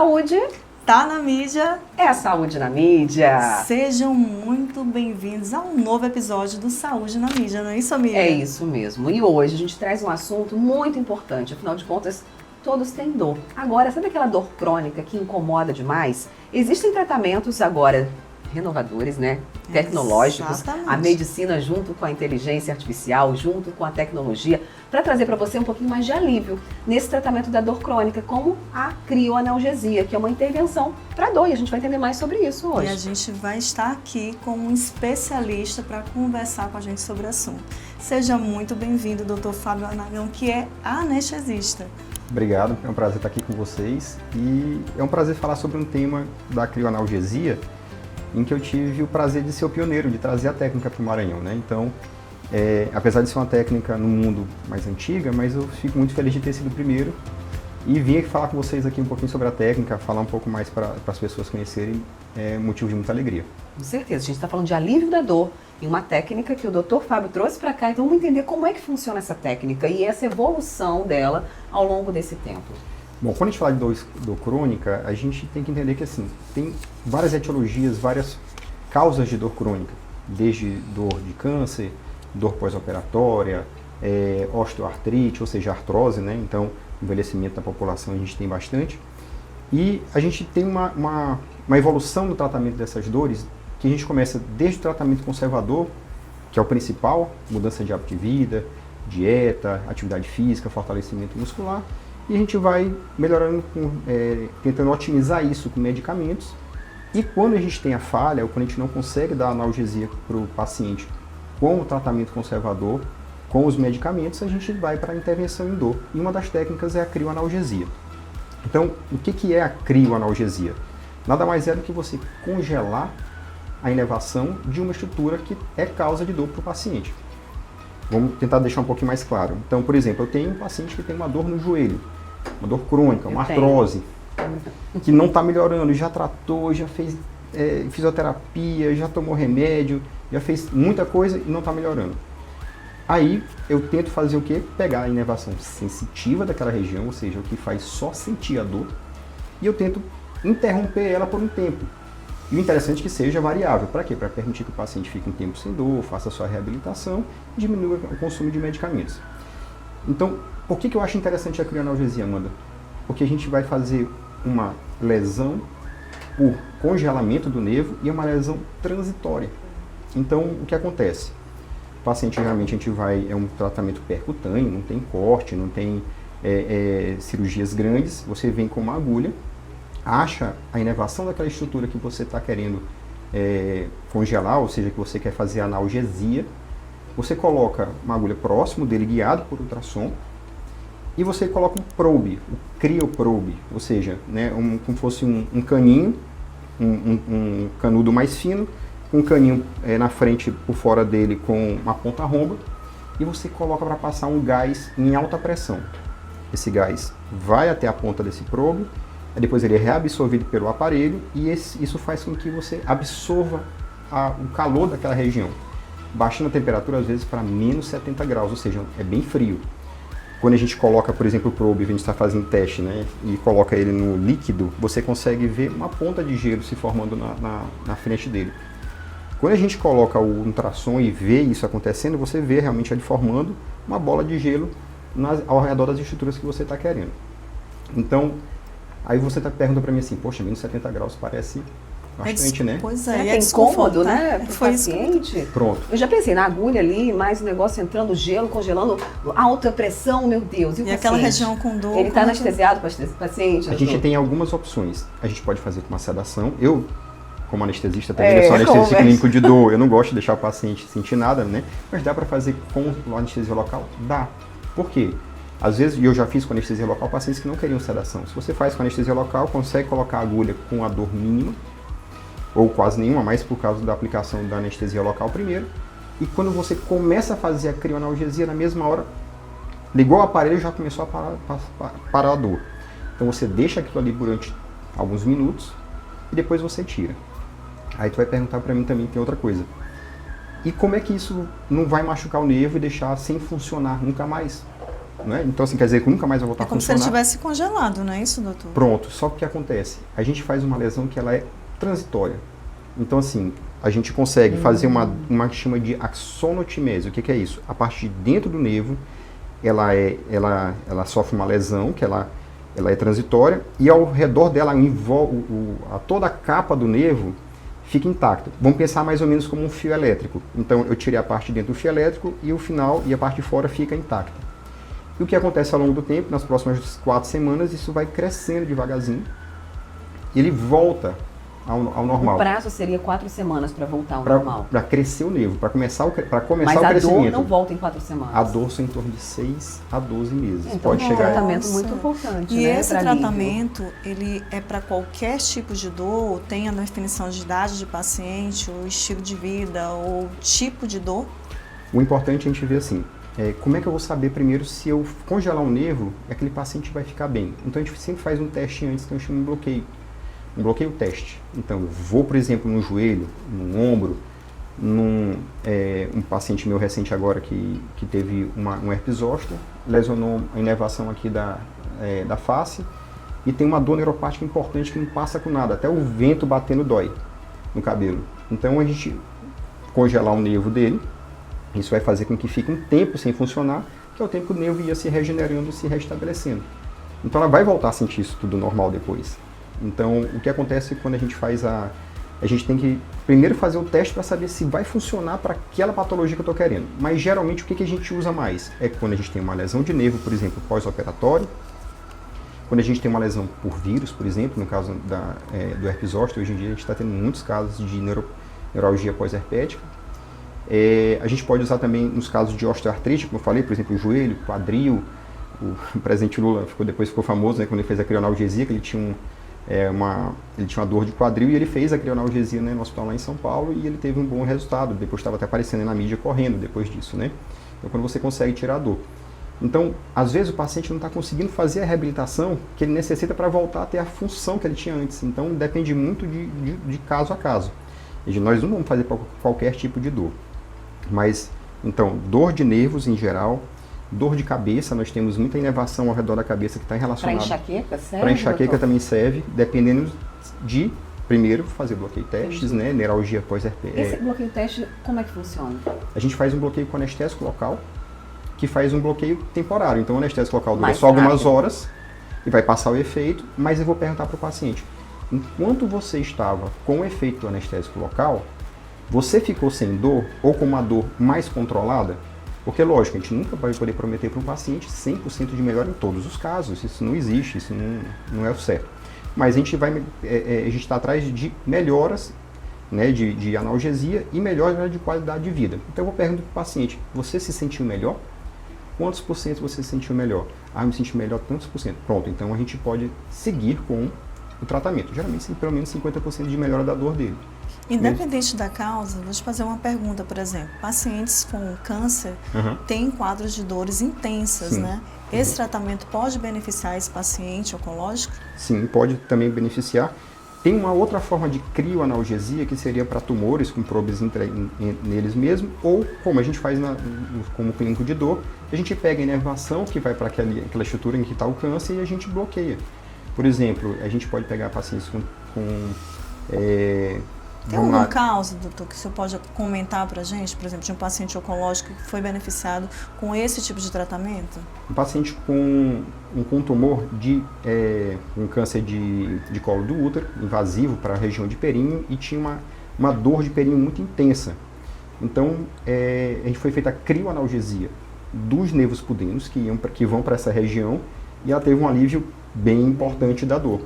saúde tá na mídia. É saúde na mídia. Sejam muito bem-vindos a um novo episódio do Saúde na Mídia, não é isso, amiga? É isso mesmo. E hoje a gente traz um assunto muito importante. Afinal de contas, todos têm dor. Agora, sabe aquela dor crônica que incomoda demais? Existem tratamentos agora renovadores, né? Tecnológicos, Exatamente. A medicina junto com a inteligência artificial, junto com a tecnologia, para trazer para você um pouquinho mais de alívio nesse tratamento da dor crônica, como a crioanalgesia, que é uma intervenção para dor, e a gente vai entender mais sobre isso hoje. E a gente vai estar aqui com um especialista para conversar com a gente sobre o assunto. Seja muito bem-vindo, Dr. Fábio Aragão, que é anestesista. Obrigado, é um prazer estar aqui com vocês e é um prazer falar sobre um tema da crioanalgesia em que eu tive o prazer de ser o pioneiro, de trazer a técnica para o Maranhão, né? Então, apesar de ser uma técnica no mundo mais antiga, mas eu fico muito feliz de ter sido o primeiro e vim aqui falar com vocês aqui um pouquinho sobre a técnica, falar um pouco mais para as pessoas conhecerem, é motivo de muita alegria. Com certeza, a gente está falando de alívio da dor e uma técnica que o Dr. Fábio trouxe para cá, então vamos entender como é que funciona essa técnica e essa evolução dela ao longo desse tempo. Bom, quando a gente fala de dor crônica, a gente tem que entender que assim, tem várias etiologias, várias causas de dor crônica, desde dor de câncer, dor pós-operatória, osteoartrite, ou seja, artrose, né? Então, envelhecimento da população a gente tem bastante. E a gente tem uma evolução no tratamento dessas dores, que a gente começa desde o tratamento conservador, que é o principal, mudança de hábito de vida, dieta, atividade física, fortalecimento muscular, e a gente vai melhorando, tentando otimizar isso com medicamentos. E quando a gente tem a falha, ou quando a gente não consegue dar analgesia para o paciente com o tratamento conservador, com os medicamentos, a gente vai para a intervenção em dor. E uma das técnicas é a crioanalgesia. Então, o que é a crioanalgesia? Nada mais é do que você congelar a inervação de uma estrutura que é causa de dor para o paciente. Vamos tentar deixar um pouquinho mais claro. Então, por exemplo, eu tenho um paciente que tem uma dor no joelho, uma dor crônica, uma artrose, que não está melhorando, já tratou, já fez fisioterapia, já tomou remédio, já fez muita coisa e não está melhorando. Aí eu tento fazer o quê? Pegar a inervação sensitiva daquela região, ou seja, o que faz só sentir a dor, e eu tento interromper ela por um tempo. E o interessante é que seja variável. Para quê? Para permitir que o paciente fique um tempo sem dor, faça a sua reabilitação e diminua o consumo de medicamentos. Então, por que eu acho interessante a crioanalgesia, Amanda? Porque a gente vai fazer uma lesão por congelamento do nervo e é uma lesão transitória. Então, o que acontece? O paciente, geralmente, é um tratamento percutâneo, não tem corte, não tem cirurgias grandes. Você vem com uma agulha, acha a inervação daquela estrutura que você está querendo congelar, ou seja, que você quer fazer analgesia, você coloca uma agulha próximo dele, guiado por ultrassom, e você coloca um probe, o crioprobe, ou seja, né, como fosse um caninho, um canudo mais fino, um caninho na frente, por fora dele, com uma ponta romba, e você coloca para passar um gás em alta pressão. Esse gás vai até a ponta desse probe, depois ele é reabsorvido pelo aparelho e isso faz com que você absorva o calor daquela região, baixando a temperatura às vezes para menos 70 graus, ou seja, é bem frio. Quando a gente coloca, por exemplo, o probe, a gente está fazendo teste, né, e coloca ele no líquido, você consegue ver uma ponta de gelo se formando na frente dele. Quando a gente coloca o ultrassom e vê isso acontecendo, você vê realmente ele formando uma bola de gelo ao redor das estruturas que você está querendo. Então, aí você pergunta para mim assim, poxa, menos 70 graus parece bastante, né? Pois É, é incômodo, né, para o Foi paciente. Pronto. Eu já pensei na agulha ali, mais o negócio entrando, gelo, congelando, alta pressão, meu Deus. E o aquela paciente? região com dor. Ele está anestesiado para esse paciente? A gente tem algumas opções. A gente pode fazer com uma sedação. Eu, como anestesista, também eu sou anestesista clínico de dor, eu não gosto de deixar o paciente sentir nada, né? Mas dá para fazer com anestesia local? Dá. Por quê? Às vezes, e eu já fiz com anestesia local, pacientes que não queriam sedação. Se você faz com anestesia local, consegue colocar a agulha com a dor mínima, ou quase nenhuma, mas por causa da aplicação da anestesia local primeiro. E quando você começa a fazer a crioanalgesia, na mesma hora, ligou o aparelho e já começou a parar a dor. Então você deixa aquilo ali durante alguns minutos e depois você tira. Aí tu vai perguntar para mim também, tem outra coisa. E como é que isso não vai machucar o nervo e deixar sem funcionar nunca mais? né? Então, assim, quer dizer que nunca mais vai voltar a como se funcionar. ele tivesse congelado, não é isso, doutor? Pronto, só que o que acontece? A gente faz uma lesão que ela é transitória. Então, assim, a gente consegue fazer uma que chama de axonotimese. O que é isso? A parte de dentro do nervo, ela sofre uma lesão, que ela é transitória, e ao redor dela, toda a capa do nervo fica intacta. Vamos pensar mais ou menos como um fio elétrico. Então, eu tirei a parte de dentro do fio elétrico e o final e a parte de fora fica intacta. E o que acontece ao longo do tempo, nas próximas 4 semanas, isso vai crescendo devagarzinho, e ele volta ao normal. O prazo seria 4 semanas para voltar ao normal. Para crescer o nervo, para começar o crescimento. Mas a dor não volta em 4 semanas. A dor são em torno de 6 a 12 meses. Então, pode é um chegar tratamento muito importante. E né, esse tratamento, ele é para qualquer tipo de dor? Tem a definição de idade de paciente, ou estilo de vida, ou tipo de dor? O importante é a gente ver assim, como é que eu vou saber primeiro se eu congelar um nervo, aquele paciente vai ficar bem. Então a gente sempre faz um teste antes que a gente chama de bloqueio. Um bloqueio teste. Então, eu vou, por exemplo, no joelho, no ombro, um paciente meu recente agora que teve um herpes zoster, lesionou a inervação aqui da face e tem uma dor neuropática importante que não passa com nada, até o vento batendo dói no cabelo. Então, a gente congelar o nervo dele, isso vai fazer com que fique um tempo sem funcionar, que é o tempo que o nervo ia se regenerando, se restabelecendo. Então, ela vai voltar a sentir isso tudo normal depois. Então, o que acontece quando a gente faz a gente tem que primeiro fazer o teste para saber se vai funcionar para aquela patologia que eu estou querendo. Mas, geralmente, o que a gente usa mais? É quando a gente tem uma lesão de nervo, por exemplo, pós-operatório. Quando a gente tem uma lesão por vírus, por exemplo, no caso do herpes zoster, hoje em dia a gente está tendo muitos casos de neuralgia pós-herpética. A gente pode usar também nos casos de osteoartrite, como eu falei, por exemplo, o joelho, quadril. O presidente Lula depois ficou famoso, né, quando ele fez a crioanalgesia, que ele tinha ele tinha uma dor de quadril e ele fez a crioanalgesia, né, no hospital lá em São Paulo e ele teve um bom resultado. Depois estava até aparecendo na mídia correndo depois disso, né? Então, quando você consegue tirar a dor. Então, às vezes o paciente não está conseguindo fazer a reabilitação que ele necessita para voltar a ter a função que ele tinha antes. Então, depende muito de caso a caso. E nós não vamos fazer para qualquer tipo de dor. Mas, então, dor de nervos em geral. Dor de cabeça, nós temos muita inervação ao redor da cabeça que está relacionada... Para enxaqueca serve? Para enxaqueca também serve, dependendo de, primeiro, fazer bloqueio testes, né? Neuralgia pós-herpes. Esse bloqueio teste, como é que funciona? A gente faz um bloqueio com anestésico local, que faz um bloqueio temporário. Então, o anestésico local dura Mais só algumas rápido. horas e vai passar o efeito, mas eu vou perguntar para o paciente, enquanto você estava com o efeito do anestésico local, você ficou sem dor ou com uma dor mais controlada? Porque, lógico, a gente nunca vai poder prometer para um paciente 100% de melhora em todos os casos. Isso não existe, isso não é o certo. Mas a gente está atrás de melhoras, né, de analgesia e melhora de qualidade de vida. Então, eu vou perguntar para o paciente, você se sentiu melhor? Quantos por cento você se sentiu melhor? Ah, eu me senti melhor tantos por cento. Pronto, então a gente pode seguir com o tratamento. Geralmente, pelo menos 50% de melhora da dor dele. Independente da causa, vou te fazer uma pergunta, por exemplo. Pacientes com câncer têm quadros de dores intensas, Sim. né? Esse tratamento pode beneficiar esse paciente oncológico? Sim, pode também beneficiar. Tem uma outra forma de crioanalgesia que seria para tumores com probes neles mesmo, ou como a gente faz como clínico de dor, a gente pega a inervação que vai para aquela estrutura em que está o câncer e a gente bloqueia. Por exemplo, a gente pode pegar pacientes Tem algum caso, doutor, que o senhor pode comentar para a gente, por exemplo, de um paciente oncológico que foi beneficiado com esse tipo de tratamento? Um paciente com tumor um câncer de colo do útero, invasivo para a região de períneo e tinha uma dor de períneo muito intensa. Então, a gente foi feita a crioanalgesia dos nervos pudendos que vão para essa região e ela teve um alívio bem importante da dor.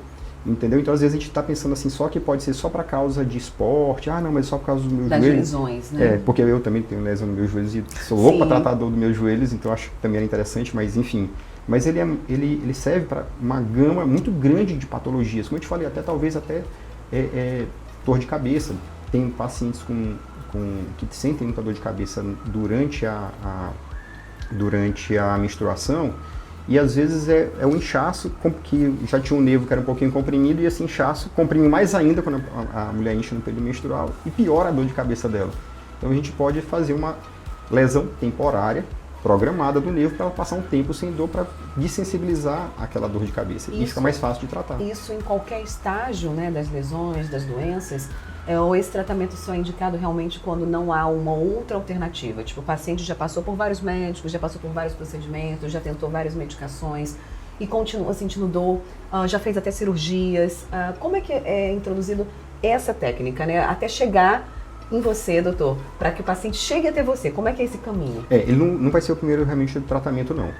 Entendeu? Então, às vezes, a gente está pensando assim, só que pode ser só para causa de esporte. Ah, não, mas só por causa dos meus Das joelhos. lesões, né? Porque eu também tenho lesão nos meus joelhos e sou louco Sim. para tratar a dor dos meus joelhos, então acho que também era interessante, mas enfim. Mas ele serve para uma gama muito grande de patologias. Como eu te falei, talvez até dor de cabeça. Tem pacientes que sentem muita dor de cabeça durante a menstruação. E às vezes é um inchaço, que já tinha um nervo que era um pouquinho comprimido, e esse inchaço comprime mais ainda quando a mulher incha no período menstrual e piora a dor de cabeça dela. Então a gente pode fazer uma lesão temporária, programada do nervo para ela passar um tempo sem dor para desensibilizar aquela dor de cabeça e fica mais fácil de tratar. Isso em qualquer estágio, né, das lesões, das doenças, ou esse tratamento só é indicado realmente quando não há uma outra alternativa? Tipo, o paciente já passou por vários médicos, já passou por vários procedimentos, já tentou várias medicações e continua sentindo dor, já fez até cirurgias. Como é que é introduzido essa técnica, né, até chegar em você, doutor, para que o paciente chegue até você? Como é que é esse caminho? Ele não vai ser o primeiro realmente do tratamento, não.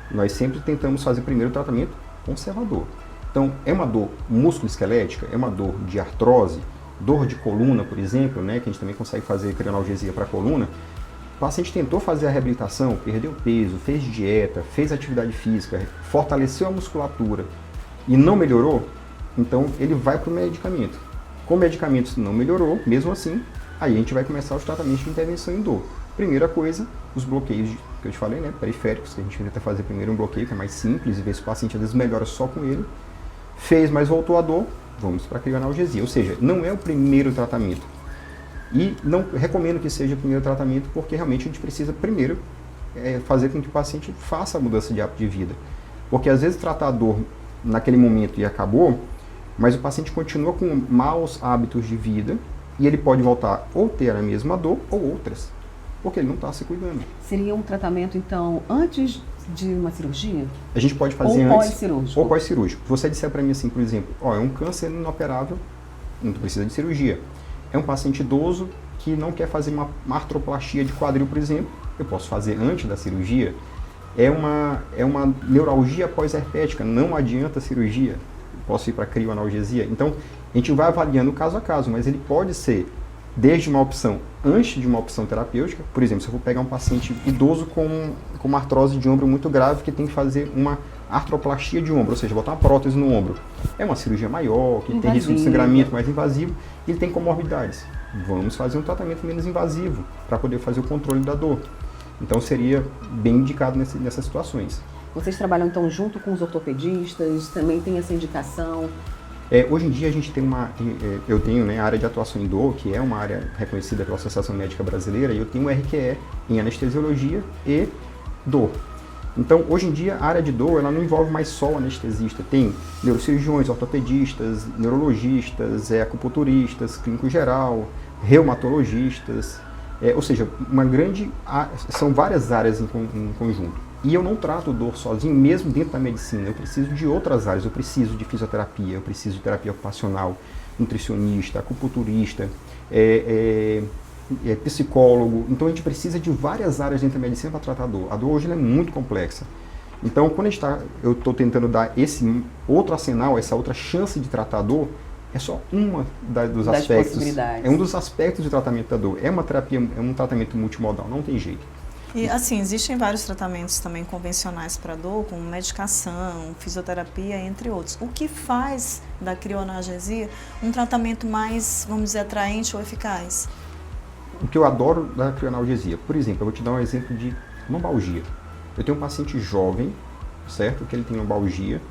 Nós sempre tentamos fazer primeiro o tratamento conservador. Então, é uma dor músculo-esquelética, é uma dor de artrose, dor de coluna, por exemplo, né, que a gente também consegue fazer crioanalgesia para a coluna. O paciente tentou fazer a reabilitação, perdeu peso, fez dieta, fez atividade física, fortaleceu a musculatura e não melhorou, então ele vai para o medicamento. Com o medicamento não melhorou, mesmo assim, aí a gente vai começar os tratamentos de intervenção em dor. Primeira coisa, os bloqueios que eu te falei, né, periféricos, que a gente tenta fazer primeiro um bloqueio que é mais simples e ver se o paciente às vezes melhora só com ele. Fez, mas voltou a dor, vamos para a crioanalgesia. Ou seja, não é o primeiro tratamento. E não recomendo que seja o primeiro tratamento porque realmente a gente precisa primeiro fazer com que o paciente faça a mudança de hábito de vida. Porque às vezes tratar a dor naquele momento e acabou, mas o paciente continua com maus hábitos de vida e ele pode voltar ou ter a mesma dor ou outras, porque ele não está se cuidando. Seria um tratamento, então, antes de uma cirurgia? A gente pode fazer ou antes pós-cirúrgico. Ou pós-cirúrgico. Se você disser para mim assim, por exemplo, é um câncer inoperável, não precisa de cirurgia. É um paciente idoso que não quer fazer uma artroplastia de quadril, por exemplo, eu posso fazer antes da cirurgia. É uma neuralgia pós-herpética, não adianta cirurgia. Posso ir para crioanalgesia. Então, a gente vai avaliando caso a caso, mas ele pode ser desde uma opção antes de uma opção terapêutica. Por exemplo, se eu for pegar um paciente idoso com uma artrose de ombro muito grave que tem que fazer uma artroplastia de ombro, ou seja, botar uma prótese no ombro. É uma cirurgia maior, que tem risco de sangramento mais invasivo e ele tem comorbidades. Vamos fazer um tratamento menos invasivo para poder fazer o controle da dor. Então, seria bem indicado nessas situações. Vocês trabalham, então, junto com os ortopedistas? Também tem essa indicação? Hoje em dia a gente tem eu tenho, né, a área de atuação em dor, que é uma área reconhecida pela Associação Médica Brasileira, e eu tenho um RQE em anestesiologia e dor. Então, hoje em dia, a área de dor ela não envolve mais só o anestesista. Tem neurocirurgiões, ortopedistas, neurologistas, acupunturistas, clínico geral, reumatologistas, ou seja, são várias áreas em conjunto. E eu não trato dor sozinho, mesmo dentro da medicina. Eu preciso de outras áreas. Eu preciso de fisioterapia, eu preciso de terapia ocupacional, nutricionista, acupunturista, psicólogo. Então a gente precisa de várias áreas dentro da medicina para tratar a dor. A dor hoje é muito complexa. Então quando eu estou tentando dar esse outro arsenal, essa outra chance de tratar a dor, é só uma dos aspectos. É um dos aspectos do tratamento da dor. É uma terapia, é um tratamento multimodal, não tem jeito. E assim, existem vários tratamentos também convencionais para dor, como medicação, fisioterapia, entre outros. O que faz da crioanalgesia um tratamento mais, vamos dizer, atraente ou eficaz? O que eu adoro da crioanalgesia, por exemplo, eu vou te dar um exemplo de lombalgia. Eu tenho um paciente jovem, certo, que ele tem lombalgia,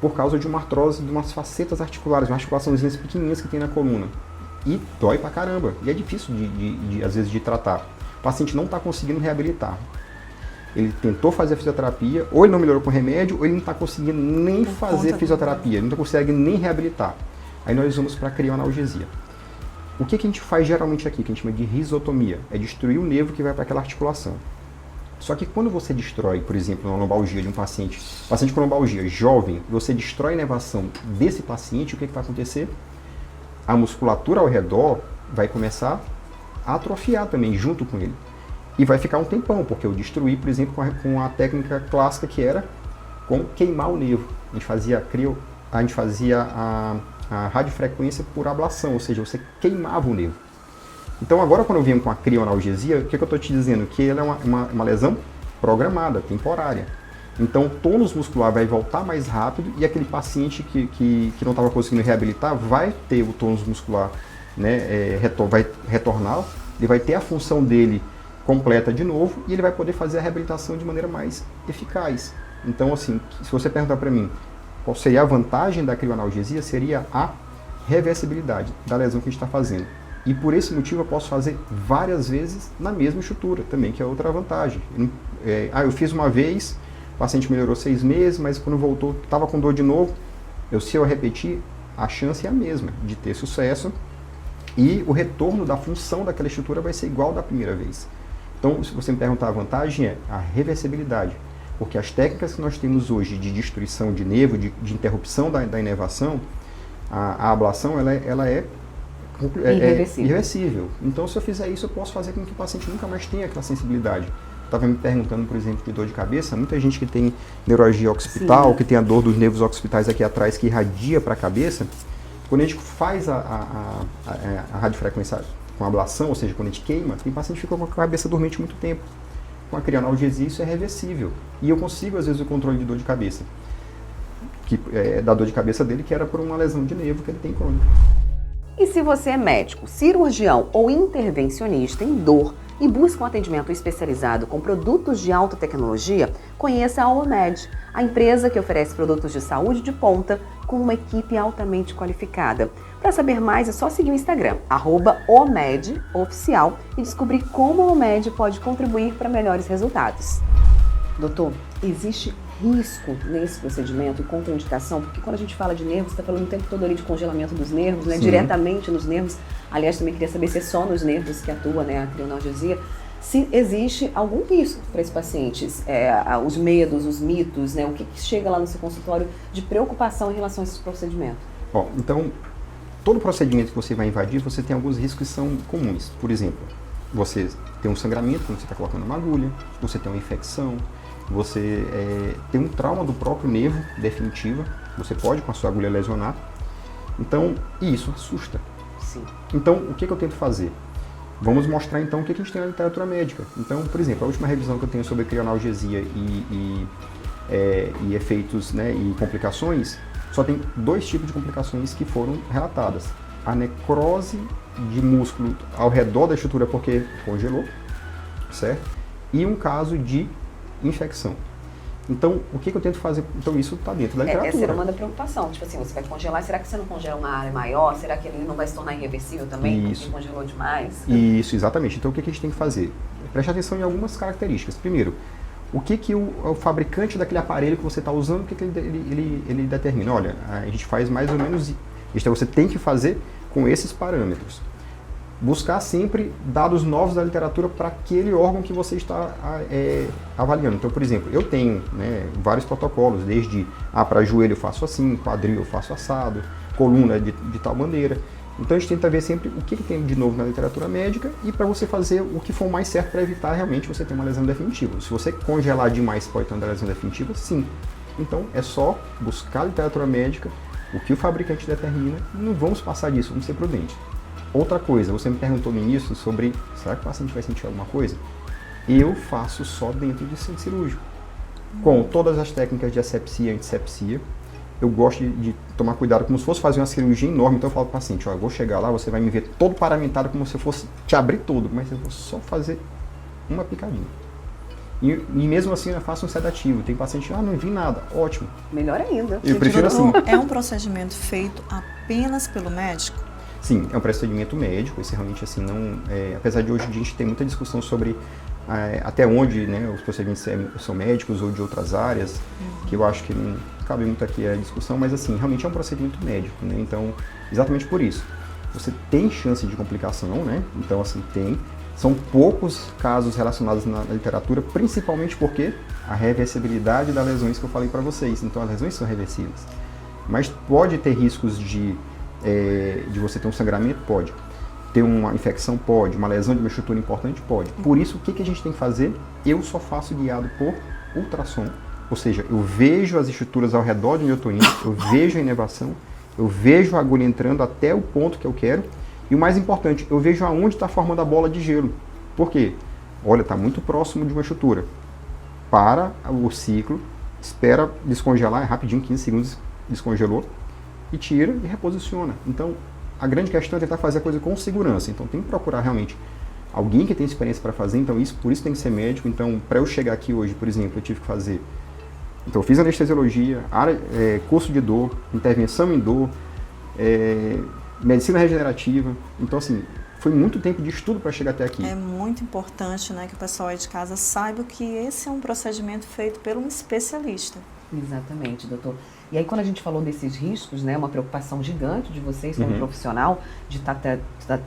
por causa de uma artrose de umas facetas articulares, umas articulaçõezinhas pequenininhas que tem na coluna. E dói pra caramba, e é difícil às vezes de tratar. O paciente não está conseguindo reabilitar. Ele tentou fazer a fisioterapia, ou ele não melhorou com remédio, ou ele não está conseguindo nem fazer fisioterapia, ele não consegue nem reabilitar. Aí nós vamos para a crioanalgesia. O que a gente faz geralmente aqui, que a gente chama de risotomia? É destruir o nervo que vai para aquela articulação. Só que quando você destrói, por exemplo, uma lombalgia de um paciente com lombalgia jovem, você destrói a inervação desse paciente, o que vai acontecer? A musculatura ao redor vai começar a atrofiar também junto com ele. E vai ficar um tempão, porque eu destruí, por exemplo, com a técnica clássica que era com queimar o nervo. A gente fazia a radiofrequência por ablação, ou seja, você queimava o nervo. Então agora quando eu venho com a crioanalgesia, o que eu estou te dizendo? Que ela é uma lesão programada, temporária. Então o tônus muscular vai voltar mais rápido e aquele paciente que não estava conseguindo reabilitar vai ter o tônus muscular, né, vai retornar, ele vai ter a função dele completa de novo e ele vai poder fazer a reabilitação de maneira mais eficaz. Então, assim, se você perguntar para mim qual seria a vantagem da crioanalgesia, seria a reversibilidade da lesão que a gente está fazendo. E por esse motivo eu posso fazer várias vezes na mesma estrutura também, que é outra vantagem. Eu fiz uma vez, o paciente melhorou 6 meses, mas quando voltou, estava com dor de novo. Se eu repetir, a chance é a mesma de ter sucesso e o retorno da função daquela estrutura vai ser igual da primeira vez. Então, se você me perguntar, a vantagem é a reversibilidade, porque as técnicas que nós temos hoje de destruição de nervo, de interrupção da inervação, a ablação, ela é irreversível. Então, se eu fizer isso, eu posso fazer com que o paciente nunca mais tenha aquela sensibilidade. Estava me perguntando, por exemplo, de dor de cabeça. Muita gente que tem neuralgia occipital, que tem a dor dos nervos occipitais aqui atrás, que irradia para a cabeça, quando a gente faz a radiofrequência com ablação, ou seja, quando a gente queima, tem paciente que fica com a cabeça dormente muito tempo. Com a crioanalgesia isso é reversível. E eu consigo, às vezes, o controle de dor de cabeça. Da dor de cabeça dele, que era por uma lesão de nervo que ele tem crônica. E se você é médico, cirurgião ou intervencionista em dor e busca um atendimento especializado com produtos de alta tecnologia, conheça a OMED, a empresa que oferece produtos de saúde de ponta com uma equipe altamente qualificada. Para saber mais é só seguir o Instagram, @OMEDOficial, e descobrir como a OMED pode contribuir para melhores resultados. Doutor, existe risco nesse procedimento e contraindicação? Porque quando a gente fala de nervos, você está falando o tempo todo ali de congelamento dos nervos, né? Diretamente nos nervos. Aliás, também queria saber se é só nos nervos que atua, né, a crioanalgesia. Se existe algum risco para esses pacientes, os medos, os mitos, né? O que chega lá no seu consultório de preocupação em relação a esse procedimento? Então, todo procedimento que você vai invadir, você tem alguns riscos que são comuns. Por exemplo, você tem um sangramento quando você está colocando uma agulha, você tem uma infecção, você tem um trauma do próprio nervo definitivo, você pode com a sua agulha lesionar. Então, e isso assusta. Sim. Então, o que eu tento fazer? Vamos mostrar então o que a gente tem na literatura médica. Então, por exemplo, a última revisão que eu tenho sobre crioanalgesia e efeitos, né, e complicações, só tem 2 tipos de complicações que foram relatadas. A necrose de músculo ao redor da estrutura porque congelou, certo? E um caso de infecção. Então, o que eu tento fazer? Então, isso está dentro da literatura. Essa era uma da preocupação. Tipo assim, você vai congelar, será que você não congela uma área maior? Será que ele não vai se tornar irreversível também? Isso. Porque congelou demais? Isso, exatamente. Então, o que a gente tem que fazer? Preste atenção em algumas características. Primeiro, o que o fabricante daquele aparelho que você está usando, o que ele determina? Olha, a gente faz mais ou menos isso. Então, você tem que fazer com esses parâmetros. Buscar sempre dados novos da literatura para aquele órgão que você está avaliando. Então, por exemplo, eu tenho, né, vários protocolos, desde para joelho eu faço assim, quadril eu faço assado, coluna de tal maneira. Então a gente tenta ver sempre o que tem de novo na literatura médica e para você fazer o que for mais certo para evitar realmente você ter uma lesão definitiva. Se você congelar demais pode ter uma lesão definitiva, sim. Então é só buscar a literatura médica, o que o fabricante determina, e não vamos passar disso, vamos ser prudentes. Outra coisa, você me perguntou no início sobre, será que o paciente vai sentir alguma coisa? Eu faço só dentro de centro cirúrgico. Com todas as técnicas de asepsia e antisepsia, eu gosto de tomar cuidado como se fosse fazer uma cirurgia enorme. Então eu falo para o paciente, eu vou chegar lá, você vai me ver todo paramentado como se eu fosse te abrir todo, mas eu vou só fazer uma picadinha. E mesmo assim eu faço um sedativo. Tem paciente, não vi nada, ótimo. Melhor ainda. Eu prefiro assim. É um procedimento feito apenas pelo médico? Sim, é um procedimento médico, esse realmente assim não... apesar de hoje a gente ter muita discussão sobre até onde, né, os procedimentos são médicos ou de outras áreas, que eu acho que não cabe muito aqui a discussão, mas assim, realmente é um procedimento médico, né? Então, exatamente por isso. Você tem chance de complicação, né? Então, assim, tem. São poucos casos relacionados na literatura, principalmente porque a reversibilidade das lesões que eu falei para vocês. Então, as lesões são reversíveis. Mas pode ter riscos de você ter um sangramento? Pode. Ter uma infecção? Pode. Uma lesão de uma estrutura importante? Pode. Por isso, o que a gente tem que fazer? Eu só faço guiado por ultrassom. Ou seja, eu vejo as estruturas ao redor de onde eu estou indo, eu vejo a inervação, eu vejo a agulha entrando até o ponto que eu quero. E o mais importante, eu vejo aonde está formando a bola de gelo. Por quê? Olha, está muito próximo de uma estrutura. Para o ciclo, espera descongelar, é rapidinho, 15 segundos descongelou, e tira e reposiciona. Então, a grande questão é tentar fazer a coisa com segurança. Então, tem que procurar realmente alguém que tem experiência para fazer. Então, por isso tem que ser médico. Então, para eu chegar aqui hoje, por exemplo, eu tive que fazer... Então, eu fiz anestesiologia, curso de dor, intervenção em dor, medicina regenerativa. Então, assim, foi muito tempo de estudo para chegar até aqui. É muito importante, né, que o pessoal aí de casa saiba que esse é um procedimento feito por um especialista. Exatamente, doutor. E aí, quando a gente falou desses riscos, né, uma preocupação gigante de vocês como profissional, de estar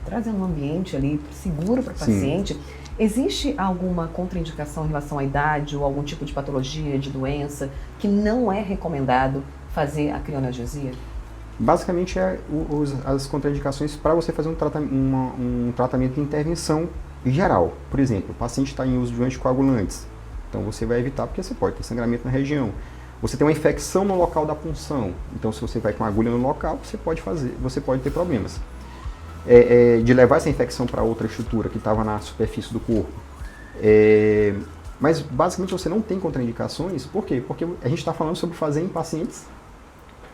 trazendo um ambiente ali seguro para o paciente, existe alguma contraindicação em relação à idade ou algum tipo de patologia, de doença, que não é recomendado fazer a crioanalgesia? Basicamente, as contraindicações para você fazer um tratamento de intervenção geral. Por exemplo, o paciente está em uso de anticoagulantes, então você vai evitar porque você pode ter sangramento na região. Você tem uma infecção no local da punção, então se você vai com a agulha no local, você pode ter problemas. De levar essa infecção para outra estrutura que estava na superfície do corpo. Mas basicamente você não tem contraindicações, por quê? Porque a gente está falando sobre fazer em pacientes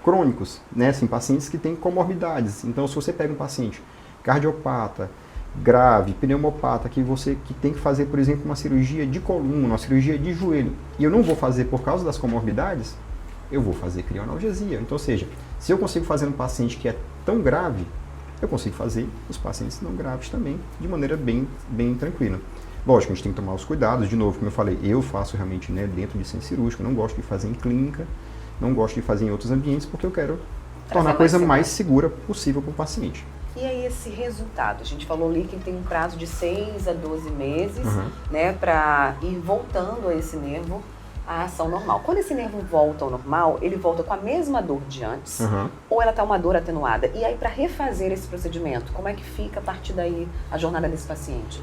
crônicos, né? Assim, pacientes que têm comorbidades. Então se você pega um paciente cardiopata, grave, pneumopata, que tem que fazer, por exemplo, uma cirurgia de coluna, uma cirurgia de joelho, e eu não vou fazer por causa das comorbidades, eu vou fazer crioanalgesia. Então, ou seja, se eu consigo fazer um paciente que é tão grave, eu consigo fazer os pacientes não graves também, de maneira bem tranquila. Lógico, a gente tem que tomar os cuidados, de novo, como eu falei, eu faço realmente, né, dentro de centro cirúrgico, não gosto de fazer em clínica, não gosto de fazer em outros ambientes, porque eu quero tornar a coisa mais segura possível para o paciente. E aí esse resultado? A gente falou ali que tem um prazo de 6 a 12 meses, né, para ir voltando a esse nervo à ação normal. Quando esse nervo volta ao normal, ele volta com a mesma dor de antes, ou ela está uma dor atenuada? E aí, para refazer esse procedimento, como é que fica a partir daí a jornada desse paciente?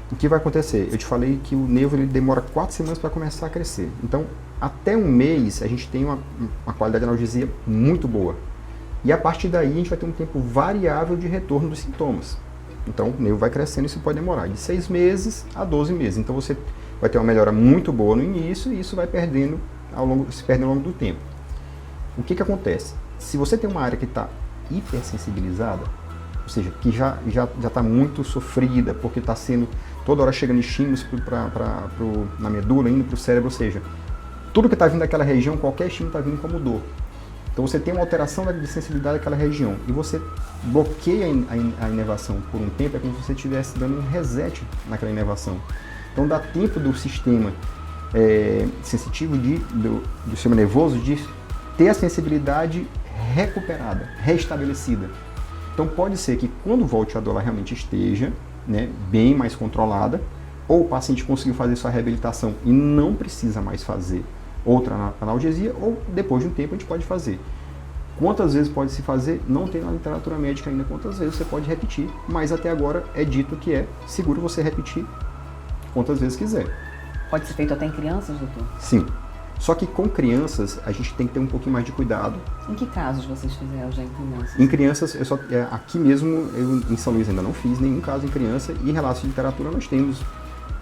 O que vai acontecer? Eu te falei que o nervo ele demora 4 semanas para começar a crescer. Então, até um mês, a gente tem uma qualidade de analgesia muito boa. E a partir daí, a gente vai ter um tempo variável de retorno dos sintomas. Então, o nervo vai crescendo e isso pode demorar de 6 meses a 12 meses. Então, você vai ter uma melhora muito boa no início e isso vai se perdendo ao longo do tempo. O que acontece? Se você tem uma área que está hipersensibilizada, ou seja, que já está muito sofrida, porque está sendo toda hora chegando estímulos na medula, indo para o cérebro, ou seja, tudo que está vindo daquela região, qualquer estímulo está vindo como dor. Então você tem uma alteração de sensibilidade daquela região e você bloqueia a inervação por um tempo, é como se você estivesse dando um reset naquela inervação. Então dá tempo do sistema sensitivo do sistema nervoso de ter a sensibilidade recuperada, restabelecida. Então pode ser que quando volte a dor ela realmente esteja, né, bem mais controlada, ou o paciente conseguiu fazer sua reabilitação e não precisa mais fazer outra analgesia, ou depois de um tempo a gente pode fazer. Quantas vezes pode se fazer? Não tem na literatura médica ainda quantas vezes você pode repetir, mas até agora é dito que é seguro você repetir quantas vezes quiser. Pode ser feito até em crianças, doutor? Sim. Só que com crianças a gente tem que ter um pouquinho mais de cuidado. Em que casos vocês fizeram já em crianças? Em crianças, aqui mesmo, eu em São Luís ainda não fiz nenhum caso em criança, e em relatos de literatura nós temos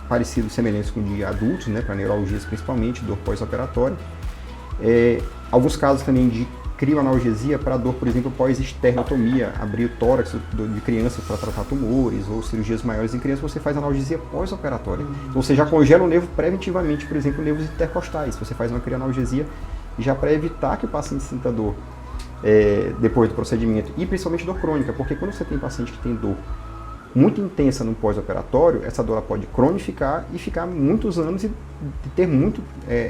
parecidos, semelhantes com de adultos, né, para neuralgias principalmente, dor pós-operatória. Alguns casos também de crioanalgesia para dor, por exemplo, pós-esternotomia, abrir o tórax de crianças para tratar tumores ou cirurgias maiores em crianças, você faz analgesia pós-operatória. Então você já congela o nervo preventivamente, por exemplo, nervos intercostais. Você faz uma crioanalgesia já para evitar que o paciente sinta dor depois do procedimento, e principalmente dor crônica, porque quando você tem paciente que tem dor muito intensa no pós-operatório, essa dor pode cronificar e ficar muitos anos e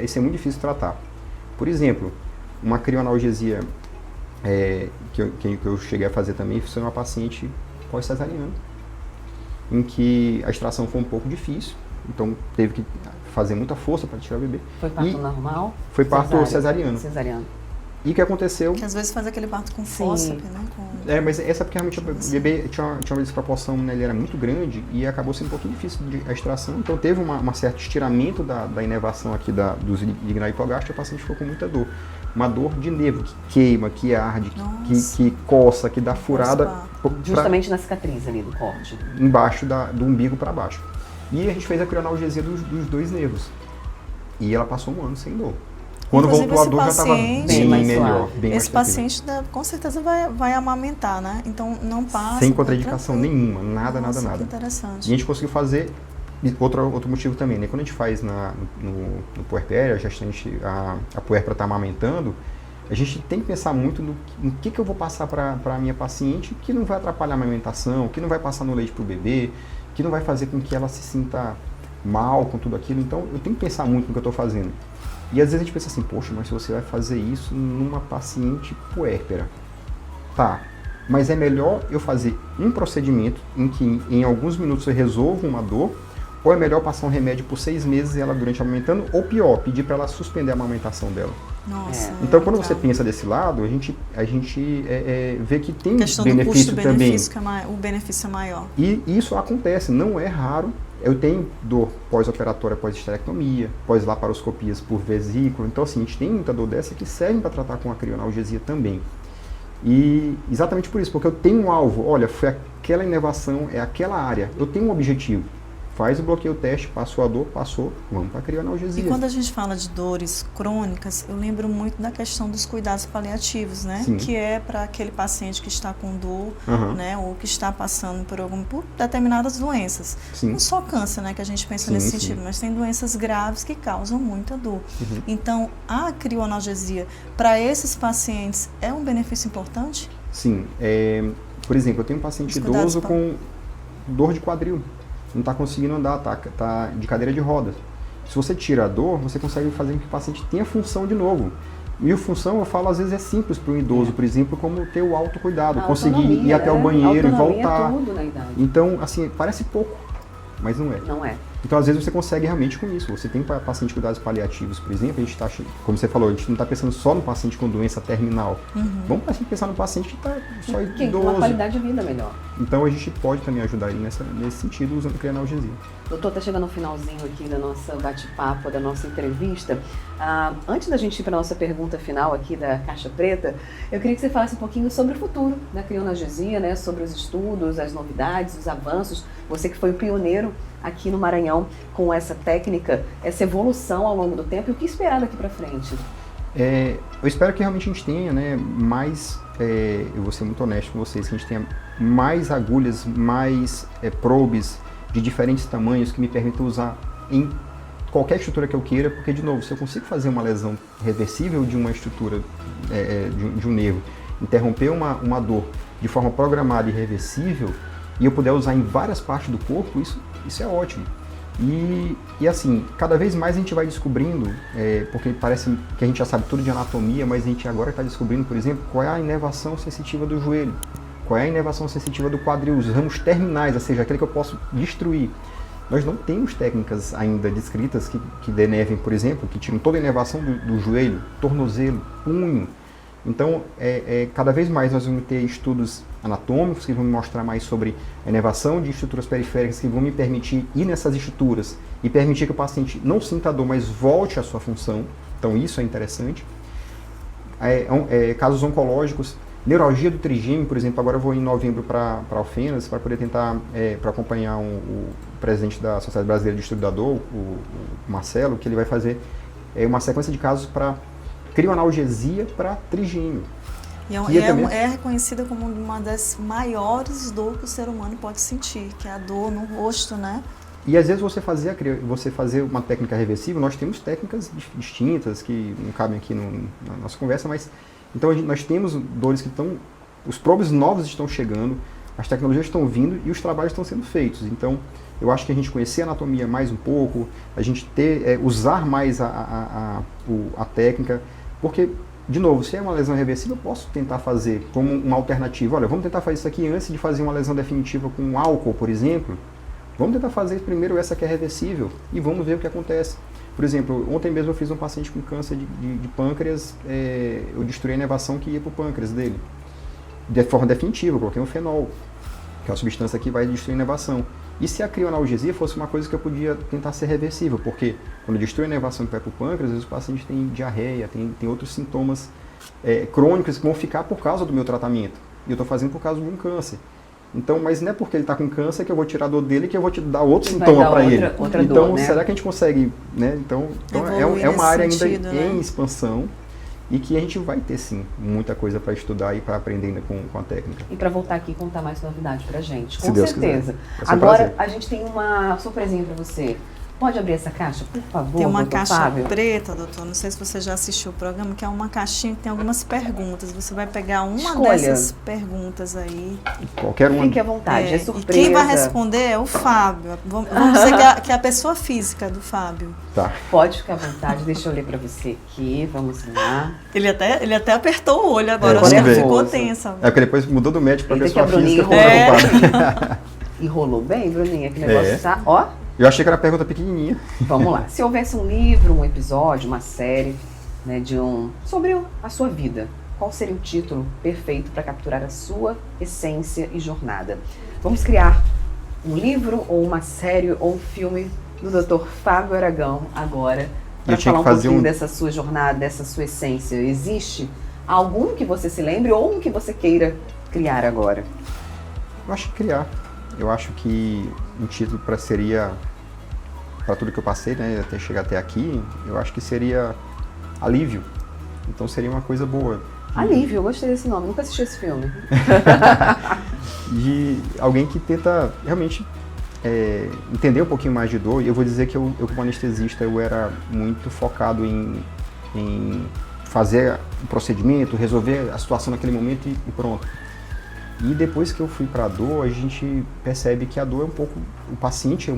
ser muito difícil de tratar. Por exemplo, uma crioanalgesia que eu cheguei a fazer também foi uma paciente pós-cesariana, em que a extração foi um pouco difícil, então teve que fazer muita força para tirar o bebê. Foi parto normal? Foi parto cesariano. Cesariano. E o que aconteceu? Que às vezes faz aquele parto com fósseis, né? Mas essa porque realmente o bebê tinha uma desproporção, né, ele era muito grande e acabou sendo um pouquinho difícil a extração, então teve um certo estiramento da inervação aqui dos lignar hipogástrico, e o paciente ficou com muita dor. Uma dor de nervo, que queima, que arde, que coça, que dá furada. Justamente na cicatriz ali do corte. Embaixo do umbigo para baixo. E a gente fez a crioanalgesia dos 2 nervos. E ela passou um ano sem dor. Quando voltou a dor já estava bem melhor. Esse paciente com certeza vai amamentar, né? Então não passa. Sem contraindicação nenhuma, nada. Que interessante. E a gente conseguiu fazer, outro motivo também, né? Quando a gente faz no puerpério, a gestante, a puérpera está amamentando, a gente tem que pensar muito no que eu vou passar para a minha paciente que não vai atrapalhar a amamentação, que não vai passar no leite para o bebê, que não vai fazer com que ela se sinta mal com tudo aquilo. Então, eu tenho que pensar muito no que eu estou fazendo. E às vezes a gente pensa assim, poxa, mas se você vai fazer isso numa paciente puérpera, tá, mas é melhor eu fazer um procedimento em que em alguns minutos eu resolvo uma dor, ou é melhor passar um remédio por 6 meses e ela durante amamentando, ou pior, pedir para ela suspender a amamentação dela. Nossa. Então, quando você pensa desse lado, a gente vê que tem questão benefício do também. o benefício é maior. E isso acontece, não é raro. Eu tenho dor pós-operatória, pós-esterectomia, pós-laparoscopias por vesícula. Então, assim, a gente tem muita dor dessa que serve para tratar com a crioanalgesia também. E exatamente por isso, porque eu tenho um alvo. Olha, foi aquela inervação, é aquela área. Eu tenho um objetivo. Faz o bloqueio teste, passou a dor, passou, vamos para a crioanalgesia. E quando a gente fala de dores crônicas, eu lembro muito da questão dos cuidados paliativos, né? Sim. Que é para aquele paciente que está com dor, Uhum. né? Ou que está passando por determinadas doenças. Sim. Não só câncer, né? Que a gente pensa Sim, nesse sim. sentido, mas tem doenças graves que causam muita dor. Uhum. Então, a crioanalgesia, para esses pacientes, é um benefício importante? Sim. Por exemplo, eu tenho um paciente Os cuidados idoso com dor de quadril. Não está conseguindo andar, tá de cadeira de rodas. Se você tira a dor, você consegue fazer com que o paciente tenha função de novo. E a função, eu falo, às vezes é simples para um idoso, por exemplo, como ter o autocuidado, conseguir ir até o banheiro e voltar. É tudo na idade. Então, assim, parece pouco, mas não é. Não é. Então, às vezes, você consegue realmente com isso. Você tem paciente de cuidados paliativos, por exemplo, a gente está, como você falou, a gente não está pensando só no paciente com doença terminal. Uhum. Vamos pensar no paciente que está só Que tem uma idoso. qualidade de vida melhor. Então, a gente pode também ajudar ele nesse sentido, usando crioanalgesia. Doutor, está chegando no finalzinho aqui da nossa bate-papo, da nossa entrevista. Antes da gente ir para a nossa pergunta final aqui da Caixa Preta, eu queria que você falasse um pouquinho sobre o futuro da crioanalgesia, né? Sobre os estudos, as novidades, os avanços. Você que foi o pioneiro aqui no Maranhão com essa técnica, essa evolução ao longo do tempo, e o que esperar daqui para frente? Eu espero que realmente a gente tenha, né, mais, eu vou ser muito honesto com vocês, que a gente tenha mais agulhas, mais probes de diferentes tamanhos que me permitam usar em qualquer estrutura que eu queira, porque, de novo, se eu consigo fazer uma lesão reversível de uma estrutura, de um nervo, interromper uma dor de forma programada e reversível, e eu puder usar em várias partes do corpo, isso é ótimo. E assim, cada vez mais a gente vai descobrindo, porque parece que a gente já sabe tudo de anatomia, mas a gente agora está descobrindo, por exemplo, qual é a inervação sensitiva do joelho, qual é a inervação sensitiva do quadril, os ramos terminais, ou seja, aquele que eu posso destruir. Nós não temos técnicas ainda descritas que denervem, por exemplo, que tiram toda a inervação do joelho, tornozelo, punho. Então, cada vez mais nós vamos ter estudos anatômicos que vão me mostrar mais sobre a inervação de estruturas periféricas que vão me permitir ir nessas estruturas e permitir que o paciente não sinta dor, mas volte à sua função. Então, isso é interessante. Casos oncológicos, neuralgia do trigêmeo, por exemplo, agora eu vou em novembro para Alfenas para poder tentar, para acompanhar o presidente da Sociedade Brasileira de Estudo da Dor, o Marcelo, que ele vai fazer uma sequência de casos para crioanalgesia para trigêmeo. E é reconhecida como uma das maiores dores que o ser humano pode sentir, que é a dor no rosto, né? E às vezes você fazer uma técnica reversível, nós temos técnicas distintas que não cabem aqui na nossa conversa, mas então nós temos dores que os probes novos estão chegando, as tecnologias estão vindo e os trabalhos estão sendo feitos. Então, eu acho que a gente conhecer a anatomia mais um pouco, a gente usar mais a técnica, porque, de novo, se é uma lesão reversível, eu posso tentar fazer como uma alternativa. Olha, vamos tentar fazer isso aqui antes de fazer uma lesão definitiva com álcool, por exemplo. Vamos tentar fazer primeiro essa que é reversível e vamos ver o que acontece. Por exemplo, ontem mesmo eu fiz um paciente com câncer de pâncreas, eu destruí a inervação que ia para o pâncreas dele. De forma definitiva, eu coloquei um fenol, que é uma substância que vai destruir a inervação. E se a crioanalgesia fosse uma coisa que eu podia tentar ser reversível, porque quando destrói a inervação que vai para o pâncreas, às vezes o paciente tem diarreia, tem outros sintomas crônicos que vão ficar por causa do meu tratamento. E eu estou fazendo por causa de um câncer. Então, mas não é porque ele está com câncer que eu vou tirar a dor dele que eu vou te dar outro sintoma para ele. Outra então, dor, né? será que a gente consegue, né? Então é uma área ainda em expansão e que a gente vai ter, sim, muita coisa para estudar e para aprender ainda com a técnica. E para voltar aqui e contar mais novidade para a gente, Se com Deus certeza. quiser. Agora, a gente tem uma surpresinha para você. Pode abrir essa caixa, por favor, Tem uma doutor caixa Fábio? preta, doutor, não sei se você já assistiu o programa, que é uma caixinha que tem algumas perguntas. Você vai pegar uma Escolha. dessas perguntas aí. Qualquer uma. Fique à vontade, é E surpresa. quem vai responder é o Fábio. Vamos dizer que é a pessoa física do Fábio. Tá. Pode ficar à vontade, deixa eu ler para você aqui, vamos lá. Ele até apertou o olho agora, É, acho que vamos ele ver. ficou tensa. É porque depois mudou do médico para Ainda pessoa que a Bruninha física. ficou preocupada. Enrolou bem, Bruninha, que negócio É. tá, ó. Eu achei que era pergunta pequenininha. Vamos lá. Se houvesse um livro, um episódio, uma série, né, sobre a sua vida, qual seria o título perfeito para capturar a sua essência e jornada? Vamos criar um livro ou uma série ou um filme do Dr. Fábio Aragão agora para Eu tinha falar um que fazer pouquinho um- dessa sua jornada, dessa sua essência. Existe algum que você se lembre ou um que você queira criar agora? Eu acho que criar. Eu acho que um título seria, para tudo que eu passei, né, até chegar até aqui, eu acho que seria Alívio. Então seria uma coisa boa. Alívio, eu gostei desse nome, nunca assisti esse filme. De alguém que tenta realmente entender um pouquinho mais de dor. E eu vou dizer que eu como anestesista, eu era muito focado em fazer o procedimento, resolver a situação naquele momento e pronto. E depois que eu fui para a dor, a gente percebe que a dor é um pouco, o paciente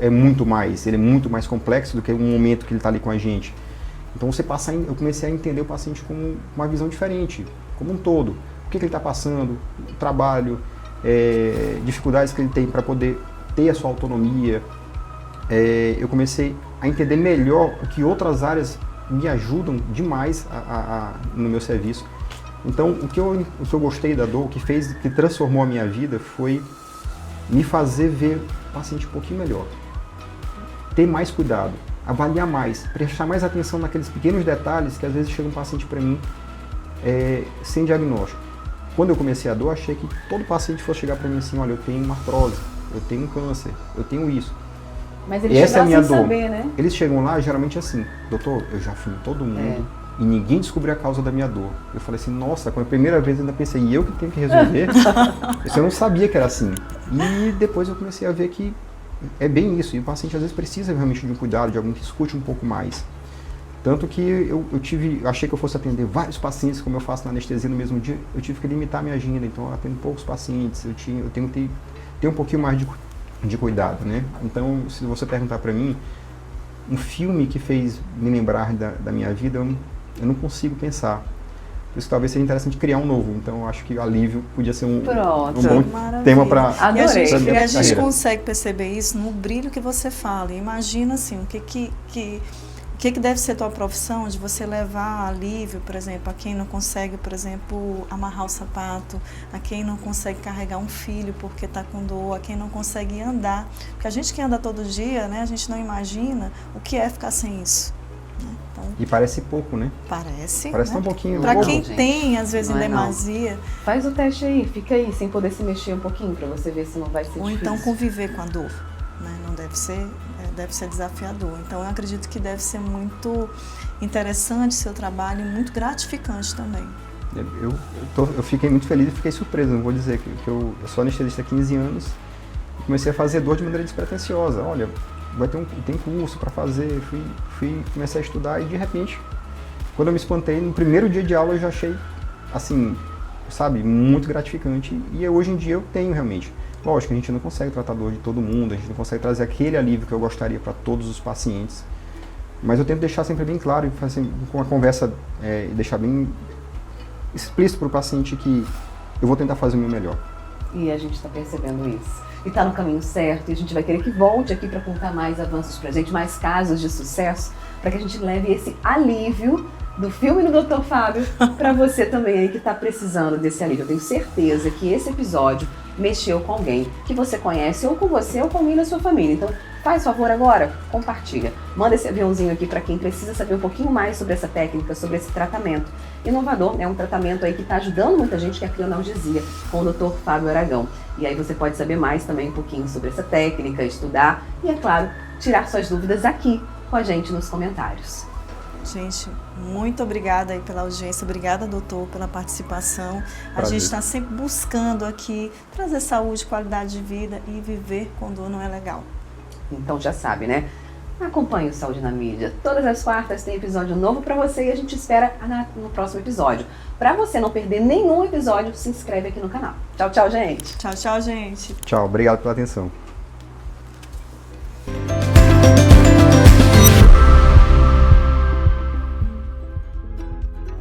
é muito mais, ele é muito mais complexo do que o momento que ele está ali com a gente. Então eu comecei a entender o paciente com uma visão diferente, como um todo. O que ele está passando, o trabalho, dificuldades que ele tem para poder ter a sua autonomia. Eu comecei a entender melhor o que outras áreas me ajudam demais no meu serviço. Então, o que eu gostei da dor, que transformou a minha vida, foi me fazer ver o paciente um pouquinho melhor. Ter mais cuidado, avaliar mais, prestar mais atenção naqueles pequenos detalhes que às vezes chega um paciente para mim sem diagnóstico. Quando eu comecei a dor, achei que todo paciente fosse chegar para mim assim, olha, eu tenho uma artrose, eu tenho um câncer, eu tenho isso. Mas ele Essa é a minha sem dor. saber, né? Eles chegam lá geralmente assim, doutor, eu já fui em todo mundo e ninguém descobriu a causa da minha dor. Eu falei assim, nossa, com a primeira vez eu ainda pensei, e eu que tenho que resolver? Isso eu não sabia que era assim. E depois eu comecei a ver que é bem isso, e o paciente às vezes precisa realmente de um cuidado, de alguém que escute um pouco mais. Tanto que eu achei que eu fosse atender vários pacientes, como eu faço na anestesia no mesmo dia, eu tive que limitar a minha agenda, então eu atendo poucos pacientes, eu tenho que ter um pouquinho mais de cuidado, né? Então, se você perguntar para mim, um filme que fez me lembrar da minha vida, eu não consigo pensar. Por isso talvez seja interessante criar um novo. Então, eu acho que Alívio podia ser um bom Maravilha. tema para Adorei. E a minha gente carreira. consegue perceber isso no brilho que você fala. Imagina assim, o que deve ser tua profissão de você levar alívio, por exemplo, a quem não consegue, por exemplo, amarrar o sapato, a quem não consegue carregar um filho porque está com dor, a quem não consegue andar. Porque a gente que anda todo dia, né, a gente não imagina o que é ficar sem isso. Né? Então, E parece pouco, né? parece Parece né? um pouquinho. Para pouco. quem gente. tem, às vezes, Não em é não. demasia, Faz o teste aí, fica aí, sem poder se mexer um pouquinho, pra você ver se não vai ser ou difícil. então conviver com a dor. Né? Não deve ser desafiador. Então, eu acredito que deve ser muito interessante o seu trabalho e muito gratificante também. Eu fiquei muito feliz e fiquei surpreso, não vou dizer que eu sou anestesista há 15 anos e comecei a fazer dor de maneira despretensiosa. Olha, tem curso para fazer, comecei a estudar e de repente, quando eu me espantei, no primeiro dia de aula eu já achei, assim, sabe, muito gratificante e hoje em dia eu tenho realmente. Lógico que a gente não consegue tratar dor de todo mundo, a gente não consegue trazer aquele alívio que eu gostaria para todos os pacientes, mas eu tento deixar sempre bem claro e fazer com uma conversa, deixar bem explícito para o paciente que eu vou tentar fazer o meu melhor. E a gente está percebendo isso. E está no caminho certo, e a gente vai querer que volte aqui para contar mais avanços pra gente, mais casos de sucesso, para que a gente leve esse alívio do filme do Dr. Fábio para você também aí que está precisando desse alívio. Eu tenho certeza que esse episódio mexeu com alguém que você conhece, ou com você, ou com alguém da sua família. Então, faz favor agora, compartilha. Manda esse aviãozinho aqui para quem precisa saber um pouquinho mais sobre essa técnica, sobre esse tratamento inovador. É um tratamento aí que está ajudando muita gente, que é a crioanalgesia, com o Dr. Fábio Aragão. E aí você pode saber mais também um pouquinho sobre essa técnica, estudar e, é claro, tirar suas dúvidas aqui com a gente nos comentários. Gente, muito obrigada aí pela audiência, obrigada, doutor, pela participação. A Prazer. gente está sempre buscando aqui trazer saúde, qualidade de vida, e viver com dor não é legal. Então já sabe, né? Acompanhe o Saúde na Mídia. Todas as quartas tem episódio novo para você e a gente espera no próximo episódio. Para você não perder nenhum episódio, se inscreve aqui no canal. Tchau, tchau, gente. Tchau, tchau, gente. Tchau, obrigado pela atenção.